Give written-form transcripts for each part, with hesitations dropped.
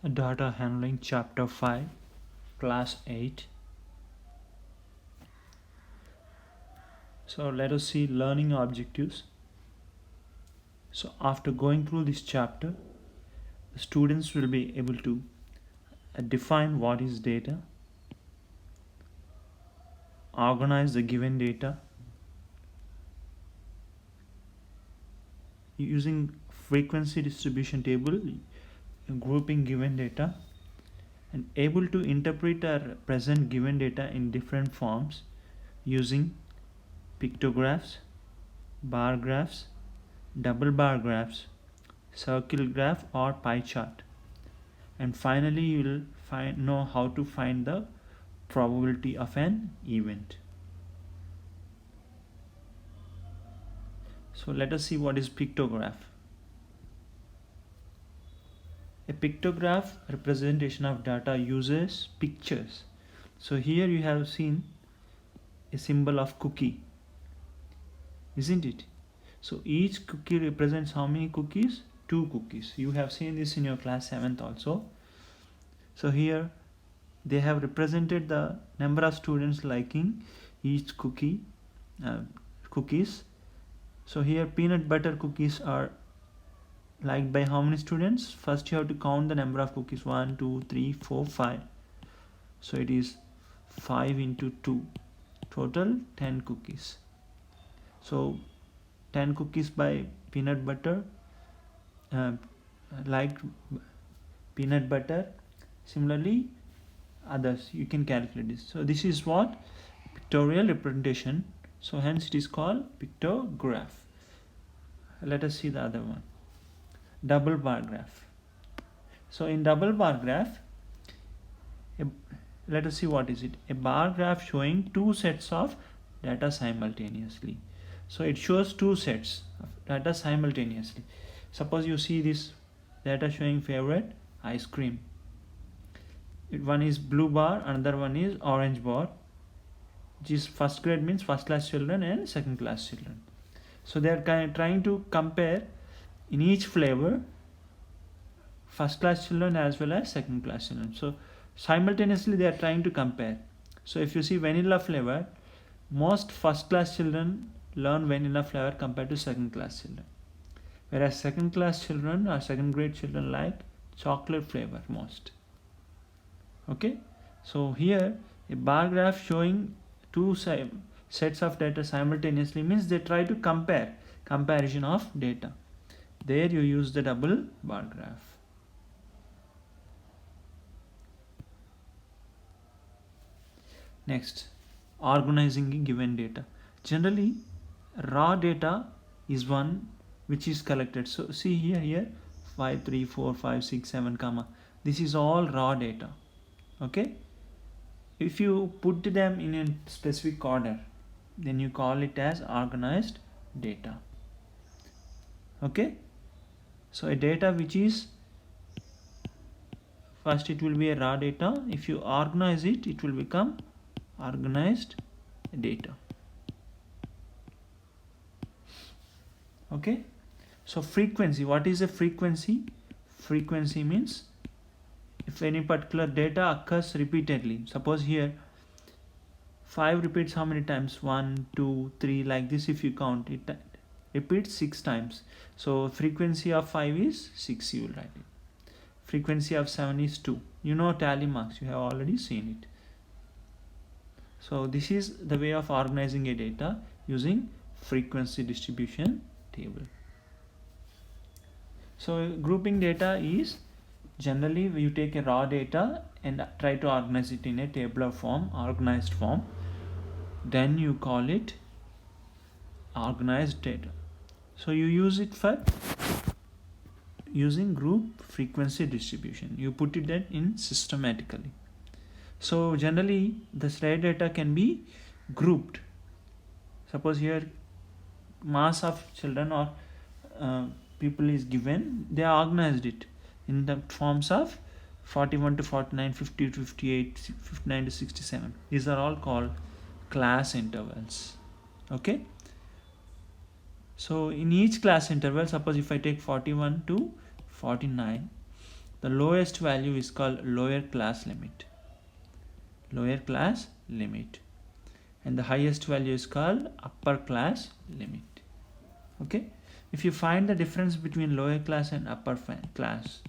Data Handling Chapter 5, Class 8. So let us see learning objectives. So after going through this chapter, the students will be able to define what is data, organize the given data using frequency distribution table, grouping given data, and able to interpret or present given data in different forms using pictographs, bar graphs, double bar graphs, circle graph or pie chart. And finally you will know how to find the probability of an event. So let us see what is pictograph. A pictograph representation of data uses pictures. So here you have seen a symbol of cookie, isn't it? So each cookie represents how many cookies? 2 cookies. You have seen this in your class 7th also. So here they have represented the number of students liking each cookies. So here peanut butter cookies are liked by how many students? First you have to count the number of cookies. 1 2 3 4 5. So it is 5 into 2, total 10 cookies. So 10 cookies by peanut butter, like peanut butter. Similarly others, you can calculate this. So this is what pictorial representation, so hence it is called pictograph. Let us see the other one, double bar graph. So in double bar graph, let us see what is it. A bar graph showing 2 sets of data simultaneously. So it shows 2 sets of data simultaneously. Suppose you see this data showing favorite ice cream. One is blue bar, another one is orange bar, which is first grade, means first class children and second class children. So they are trying to compare in each flavor first class children as well as second class children. So simultaneously they are trying to compare. So if you see vanilla flavor, most first class children learn vanilla flavor compared to second class children, whereas second class children or second grade children like chocolate flavor most. Okay, so here a bar graph showing 2 sets of data simultaneously means they try to comparison of data. There you use the double bar graph. Next, organizing given data. Generally raw data is one which is collected. So see here 5 3 4 5 6 7 comma, this is all raw data. Okay, if you put them in a specific order, then you call it as organized data. Okay, so a data which is, first it will be a raw data. If you organize it, it will become organized data. Okay, so frequency. What is a frequency? Frequency means if any particular data occurs repeatedly. Suppose here 5 repeats how many times? 1 2 3, like this. If you count it, repeats 6 times. So frequency of 5 is 6, you will write it. Frequency of 7 is 2. You know tally marks, you have already seen it. So this is the way of organizing a data using frequency distribution table. So grouping data is, generally you take a raw data and try to organize it in a tabular form, organized form. Then you call it organized data. So you use it for using group frequency distribution. You put it in systematically. So generally the slide data can be grouped. Suppose here mass of children or people is given, they organized it in the forms of 41 to 49, 50 to 58, 59 to 67. These are all called class intervals. Okay, so in each class interval, suppose if I take 41 to 49, The lowest value is called lower class limit. Lower class limit. And the highest value is called upper class limit. Okay. If you find the difference between lower class and upper class,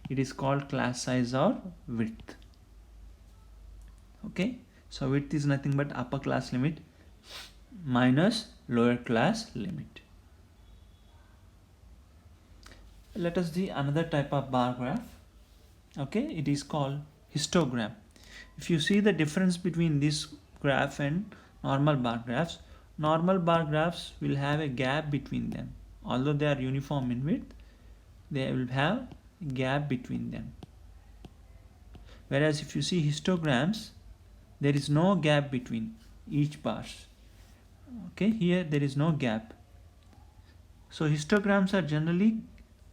it is called class size or width. Okay. So width is nothing but upper class limit minus lower class limit. Let us see another type of bar graph. Okay, it is called histogram. If you see the difference between this graph and normal bar graphs will have a gap between them. Although they are uniform in width, they will have a gap between them. Whereas if you see histograms, there is no gap between each bars. Okay, here there is no gap. So histograms are generally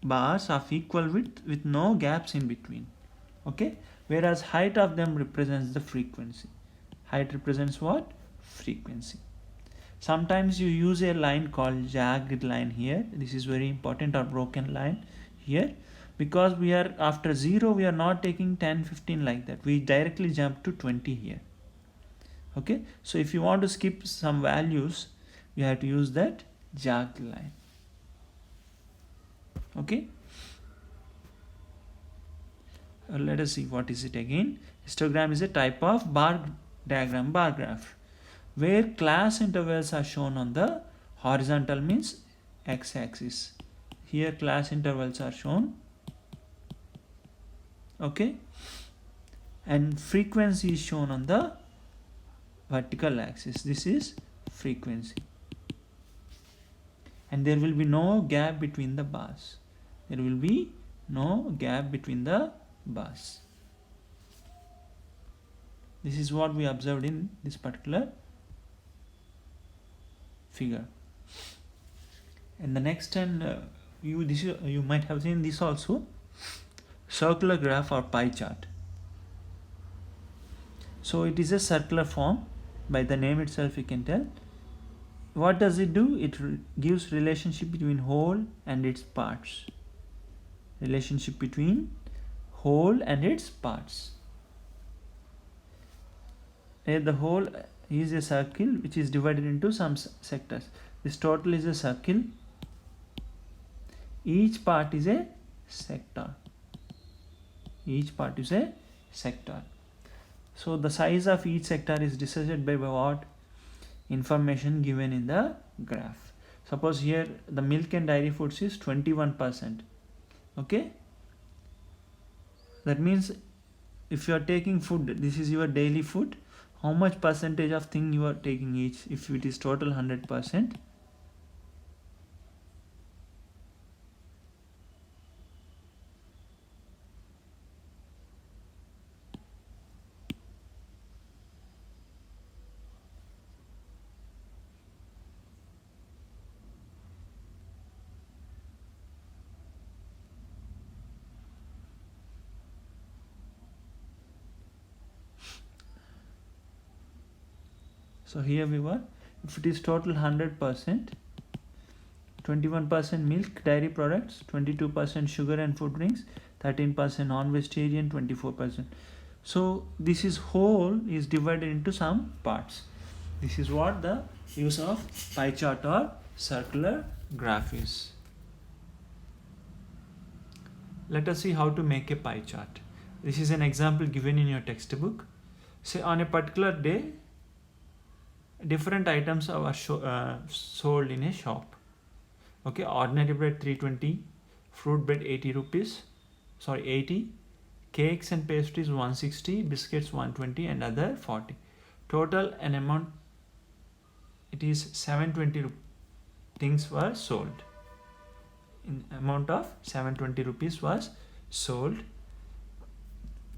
bars of equal width with no gaps in between. Okay, whereas height of them represents the frequency. Height represents what? Frequency. Sometimes you use a line called jagged line here. This is very important, or broken line here, because we are after 0 we are not taking 10, 15 like that. We directly jump to 20 here. Okay, so if you want to skip some values, you have to use that jagged line. Okay, let us see what is it again. Histogram is a type of bar diagram, bar graph, where class intervals are shown on the horizontal, means x-axis. Here class intervals are shown. Okay, and frequency is shown on the vertical axis. This is frequency, and there will be no gap between the bars. There will be no gap between the bars. This is what we observed in this particular figure. And the next, and you might have seen this also, circular graph or pie chart. So it is a circular form. By the name itself you can tell. What does it do? It gives relationship between whole and its parts. Relationship between whole and its parts. The whole is a circle which is divided into some sectors. This total is a circle. Each part is a sector. Each part is a sector. So the size of each sector is decided by what? Information given in the graph. Suppose here the milk and dairy foods is 21%. Okay, that means if you are taking food, this is your daily food, how much percentage of thing you are taking each? If it is total 100%, so here we were, if it is total 100%, 21% milk, dairy products, 22% sugar and food drinks, 13% non-vegetarian, 24%. So this is whole is divided into some parts. This is what the use of pie chart or circular graph is. Let us see how to make a pie chart. This is an example given in your textbook. Say on a particular day, different items are sold in a shop. Okay, ordinary bread 320, fruit bread 80, cakes and pastries 160, biscuits 120, and other 40. Total an amount, it is 720 things were sold. In amount of 720 rupees was sold.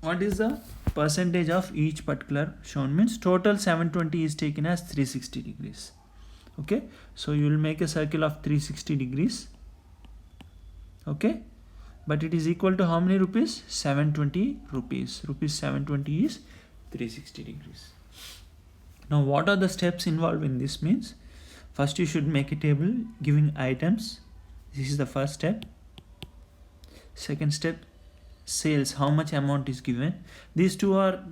What is the percentage of each particular shown? Means total 720 is taken as 360 degrees. Okay, so you will make a circle of 360 degrees. Okay, but it is equal to how many rupees? 720 rupees. Rupees 720 is 360 degrees. Now what are the steps involved in this? Means first you should make a table giving items. This is the first step. Second step, sales, how much amount is given. These two are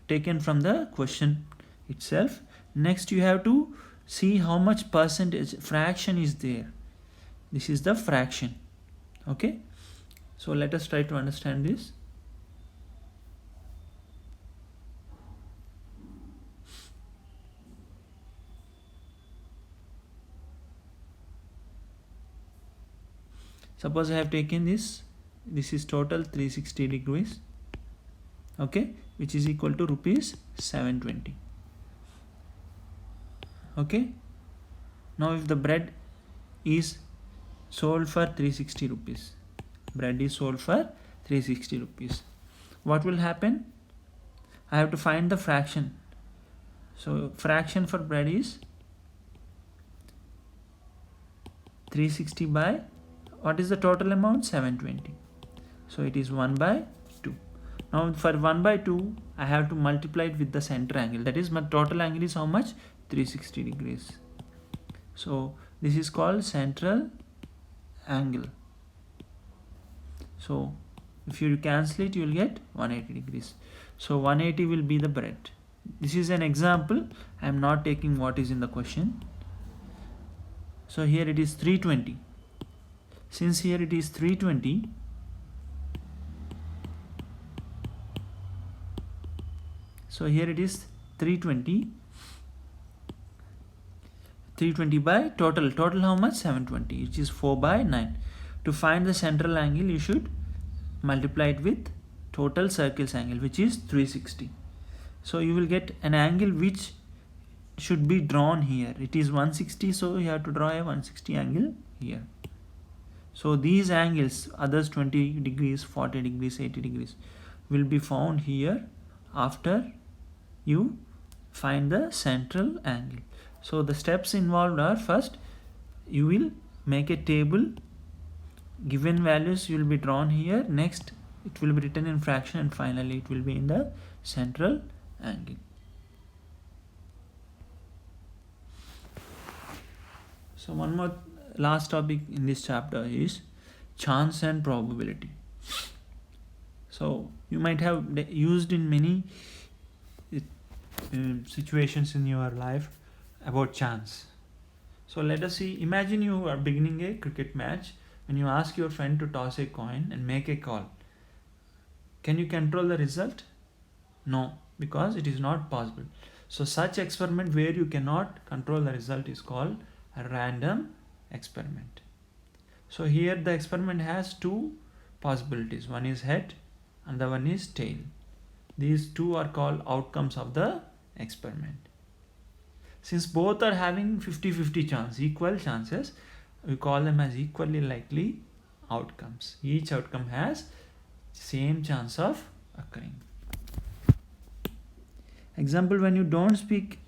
taken from the question itself. Next you have to see how much percentage fraction is there. This is the fraction. Okay, so let us try to understand this. Suppose I have taken this is total 360 degrees, okay, which is equal to rupees 720. Okay, now if the bread is sold for 360 rupees, bread is sold for 360 rupees, what will happen? I have to find the fraction. So fraction for bread is 360 by, what is the total amount? 720. So it is 1 by 2. Now for 1 by 2 I have to multiply it with the center angle, that is my total angle is how much? 360 degrees. So this is called central angle. So if you cancel it, you will get 180 degrees. So 180 will be the bread. This is an example. I am not taking what is in the question. So here it is 320. Since here it is 320, so here it is 320 by total how much? 720, which is 4 by 9. To find the central angle, you should multiply it with total circle's angle, which is 360. So you will get an angle which should be drawn here. It is 160, so you have to draw a 160 angle here. So these angles, others 20 degrees, 40 degrees, 80 degrees, will be found here after you find the central angle. So the steps involved are, first you will make a table, given values will be drawn here, next it will be written in fraction, and finally it will be in the central angle. So one more last topic in this chapter is chance and probability. So you might have used in many situations in your life about chance. So let us see, imagine you are beginning a cricket match when you ask your friend to toss a coin and make a call. Can you control the result? No, because it is not possible. So such experiment where you cannot control the result is called a random experiment. So here the experiment has two possibilities. One is head and the one is tail. These two are called outcomes of the experiment. Since both are having 50-50 chance, equal chances, we call them as equally likely outcomes. Each outcome has same chance of occurring. Example, when you don't speak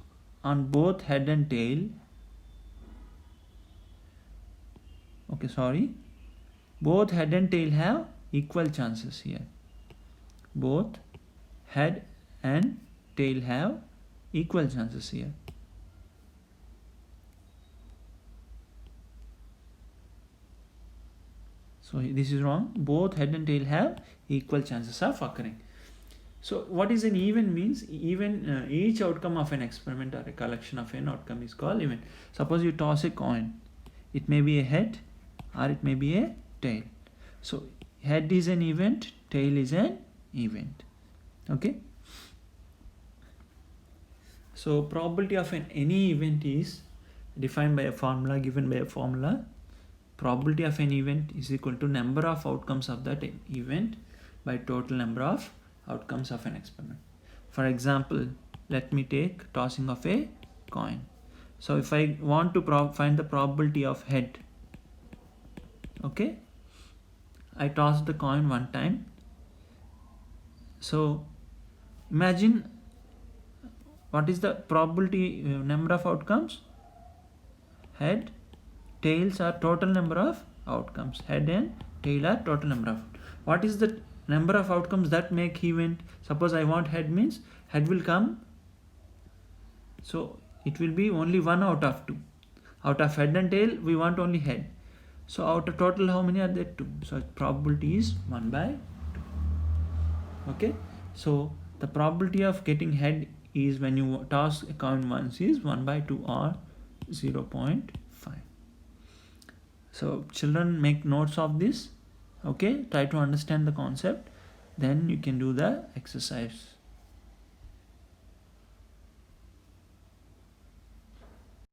on both head and tail, both head and tail have equal chances here. Both head and tail have equal chances here. So this is wrong. Both head and tail have equal chances of occurring. So what is an event means? Each outcome of an experiment or a collection of an outcome is called event. Suppose you toss a coin. It may be a head or it may be a tail. So head is an event, tail is an event. Okay. So probability of any event is defined by a formula, given by a formula. Probability of an event is equal to number of outcomes of that event by total number of outcomes of an experiment. For example, let me take tossing of a coin. So if I want to find the probability of head, okay, I toss the coin one time. So imagine what is the probability number of outcomes? Head, tails are total number of outcomes. Head and tail are total number of. What is the number of outcomes that make event? Suppose I want head, means head will come. So it will be only 1 out of 2. Out of head and tail, we want only head. So out of total, how many are there? 2. So probability is 1 by 2. Okay, so the probability of getting head is when you toss a coin once is 1 by 2 or 0.5. So children, make notes of this. Okay, try to understand the concept, then you can do the exercise.